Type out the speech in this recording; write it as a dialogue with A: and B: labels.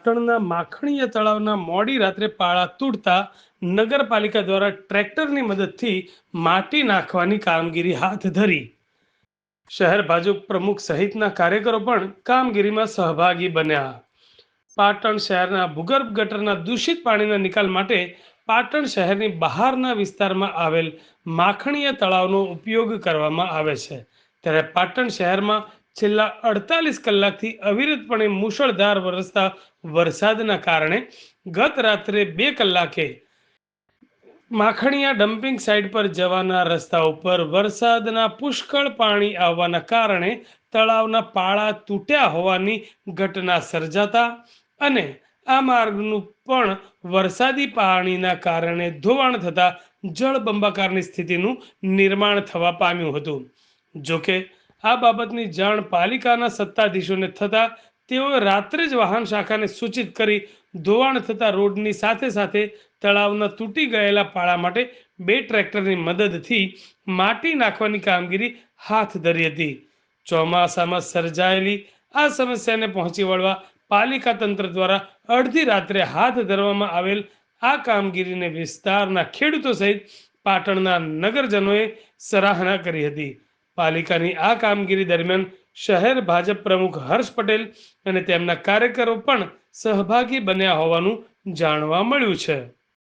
A: પાટણના માખણીયા તળાવના મોડી રાત્રે પાળા તૂટતા નગરપાલિકા દ્વારા ટ્રેક્ટરની મદદથી માટી નાખવાની કામગીરી હાથ ધરી. શહેર ભાજપ પ્રમુખ સહિતના કાર્યકરો પણ કામગીરીમાં સહભાગી બન્યા. પાટણ શહેરના ભૂગર્ભ ગટરના દૂષિત પાણીના નિકાલ માટે પાટણ શહેરની બહારના વિસ્તારમાં આવેલ માખણીયા તળાવનો ઉપયોગ કરવામાં આવે છે. ત્યારે પાટણ શહેરમાં છેલ્લા 48 કલાકથી અવિરતપણે મુશળધાર વરસતા વરસાદના કારણે ગત રાત્રે 2 કલાકે માખણીયા ડમ્પિંગ સાઇટ પર જવાના રસ્તા ઉપર વરસાદના પુષ્કળ પાણી આવવાના કારણે તળાવના પાળા તૂટ્યા હોવાની ઘટના સર્જાતા અને આ માર્ગનું પણ વરસાદી પાણીના કારણે ધોવાણ થતા જળબંબાકારની સ્થિતિનું નિર્માણ થવા પામ્યું હતું. જોકે આ બાબતની જાણ પાલિકાના સત્તાધીશોને થતા તેઓએ રાત્રે જ વાહન શાખાને સૂચિત કરી ધોવાણ થતા રોડની સાથે સાથે તળાવના તૂટી ગયેલા પાળા માટે 2 ટ્રેક્ટરની મદદથી માટી નાખવાની કામગીરી હાથ ધરી હતી. ચોમાસામાં સર્જાયેલી આ સમસ્યાને પહોંચી વળવા પાલિકા તંત્ર દ્વારા અડધી રાત્રે હાથ ધરવામાં આવેલ આ કામગીરીને વિસ્તારના ખેડૂતો સહિત પાટણના નગરજનોએ સરાહના કરી હતી. પાલિકાની આ કામગીરી દરમિયાન શહેર ભાજપ પ્રમુખ હર્ષ પટેલ અને તેમના કાર્યકરો પણ સહભાગી બન્યા હોવાનું જાણવા મળ્યું છે.